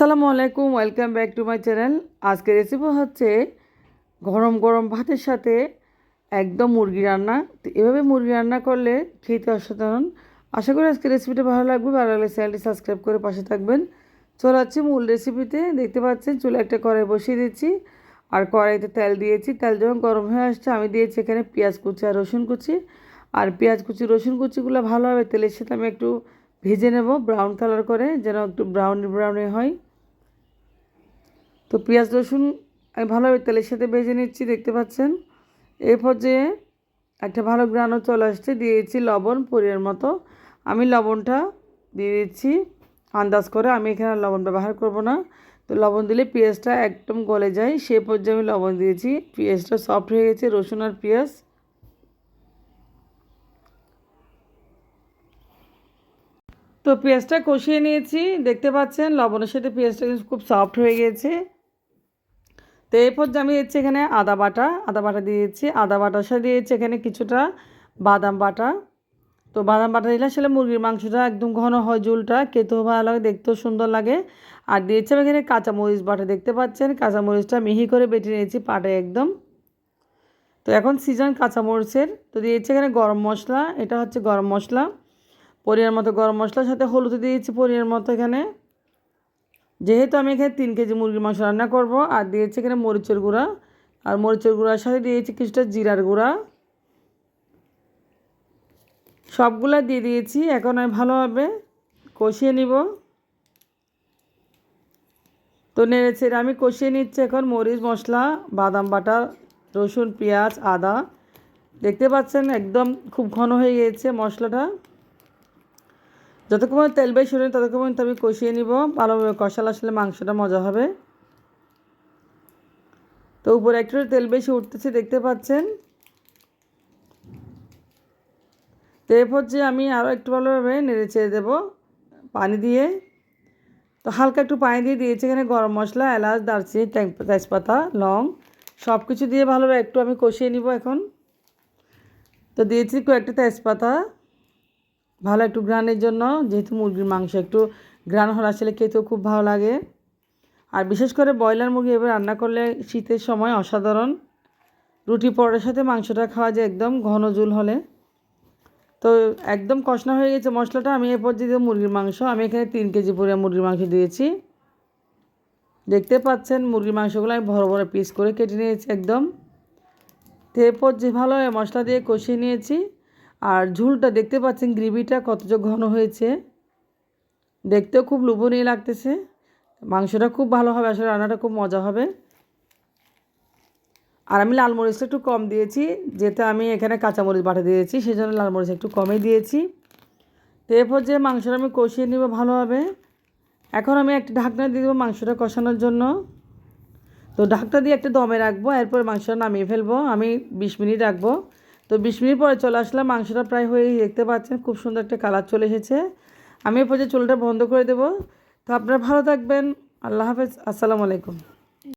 আসসালামু আলাইকুম, welcome back to my channel. আজকে রেসিপি হচ্ছে গরম গরম ভাতের সাথে একদম মুরগি রান্না। তো এভাবে মুরগি রান্না করলে খেতে অসাধারণ। আশা করি আজকে রেসিপিটা ভালো লাগবে। ভালো লাগলে চ্যানেলটি সাবস্ক্রাইব করে পাশে থাকবেন। চলে যাচ্ছি মূল রেসিপিতে। দেখতে পাচ্ছেন চুলে একটা কড়াই বসিয়ে দিচ্ছি, আর কড়াইতে তেল দিয়েছি। তেল যখন গরম হয়ে আসছে আমি দিয়েছি এখানে পেঁয়াজ কুচি আর রসুন কুচি। আর পেঁয়াজ কুচি রসুন কুচিগুলো ভালোভাবে তেলের সাথে আমি একটু ভেজে নেব, ব্রাউন কালার করে, যেন একটু ব্রাউনি ব্রাউনি হয়। তো পেঁয়াজ রসুন আমি ভালোভাবে তেলের সাথে ভেজে নিচ্ছি, দেখতে পাচ্ছেন। এই পর্যায়ে একটা ভালো গ্রানও চলে আসছে। দিয়েছি লবণ পরিমাণ মতো। আমি লবণটা দিয়ে দিচ্ছি আন্দাজ করে, আমি এখানে লবণ ব্যবহার করব না। তো লবণ দিলে পেঁয়াজটা একদম গলে যায়, সেই পর্যায়ে আমি লবণ দিয়েছি। পেঁয়াজটা সফট হয়ে গেছে, রসুন আর পেঁয়াজ। তো পেঁয়াজটা কষিয়ে নিয়েছি, দেখতে পাচ্ছেন লবণের সাথে পেঁয়াজটা খুব সফট হয়ে গেছে। তো এরপর আমি দিচ্ছি এখানে আদা বাটা দিয়েছি। আদা বাটার সাথে দিয়েছি এখানে কিছুটা বাদাম বাটা। তো বাদাম বাটা দিলে আসলে মুরগির মাংসটা একদম ঘন হয়, ঝোলটা খেতেও ভালো লাগে, দেখতেও সুন্দর লাগে। আর দিয়েছি আমি এখানে কাঁচামরিচ বাটা, দেখতে পাচ্ছেন কাঁচামরিচটা মিহি করে বেটে নিয়েছি পাটে একদম। তো এখন সিজন কাঁচামরিচের। তো দিয়েছি এখানে গরম মশলা, এটা হচ্ছে গরম মশলা, পরিমাণ মতো গরম মশলার সাথে হলুদ দিয়েছি পরিমাণ মতো এখানে, যেহেতু আমি এখানে 3 কেজি মুরগির মাংস রান্না করব। আর দিয়েছি এখানে মরিচের গুঁড়া, আর মরিচের গুঁড়ার সাথে দিয়েছি কিছুটা জিরার গুঁড়া, সবগুলা দিয়ে দিয়েছি। এখন আমি ভালোভাবে কষিয়ে নিব। তো নেড়েচেড়ে আমি কষিয়ে নিচ্ছি এখন মরিচ মশলা, বাদাম বাটা, রসুন পেঁয়াজ আদা। দেখতে পাচ্ছেন একদম খুব ঘন হয়ে গিয়েছে মশলাটা। যতক্ষণ তেল বেশি হলে ততক্ষণ আমি কষিয়ে নিব। ভালোভাবে কষালে আসলে মাংসটা মজা হবে। তো উপরে একটু তেল বেশি উঠতেছে, দেখতে পাচ্ছেন। তো এরপর যে আমি আরও একটু ভালোভাবে নেড়ে চেড়ে দেবো পানি দিয়ে। তো হালকা একটু পানি দিয়ে দিয়েছি এখানে গরম মশলা, এলাচ, দারচিনি, তেজপাতা, লং সব কিছু দিয়ে ভালোভাবে একটু আমি কষিয়ে নিব এখন। তো দিয়েছি কয়েকটা তেজপাতা, ভালো একটু ঘ্রাণের জন্য, যেহেতু মুরগির মাংস একটু ঘ্রাণ হলে আসলে খেতেও খুব ভালো লাগে। আর বিশেষ করে ব্রয়লার মুরগি এভাবে রান্না করলে শীতের সময় অসাধারণ। রুটি পরোটার সাথে মাংসটা খাওয়া যায় একদম ঘন ঝোল হলে। তো একদম কষানো হয়ে গেছে মশলাটা। আমি এরপর দিয়ে দেবো মুরগির মাংস। আমি এখানে 3 কেজি পরিমাণ মুরগির মাংস দিয়েছি। দেখতে পাচ্ছেন মুরগির মাংসগুলো আমি বড় বড় পিস করে কেটে নিয়েছি একদম। তো এরপর যে ভালো মশলা দিয়ে কষিয়ে নিয়েছি। আর ঝোলটা দেখতে পাচ্ছেন গ্রেভিটা কতটা ঘন হয়েছে, দেখতেও খুব লোভনীয় লাগতেছে। মাংসটা খুব ভালো হবে, আসলে রান্নাটা খুব মজা হবে। আর আমি লাল মরিচটা একটু কম দিয়েছি, যেটা আমি এখানে কাঁচামরিচ বাটা দিয়েছি, সেই জন্য লাল মরিচ একটু কমই দিয়েছি। তো এরপর যে মাংসটা আমি কষিয়ে নিব ভালোভাবে। এখন আমি একটা ঢাকনা দিয়ে দেবো মাংসটা কষানোর জন্য। তো ঢাকনা দিয়ে একটা দমে রাখবো, এরপর মাংসটা নামিয়ে ফেলবো। আমি 20 মিনিট রাখবো। তো 20 মিনিট পরে চলে আসলাম, মাংসটা প্রায় হয়ে, দেখতে পাচ্ছেন খুব সুন্দর একটা কালার চলে এসেছে। আমি এরপর যে চুলাটা বন্ধ করে দেবো। তো আপনারা ভালো থাকবেন। আল্লাহ হাফেজ, আসসালামু আলাইকুম।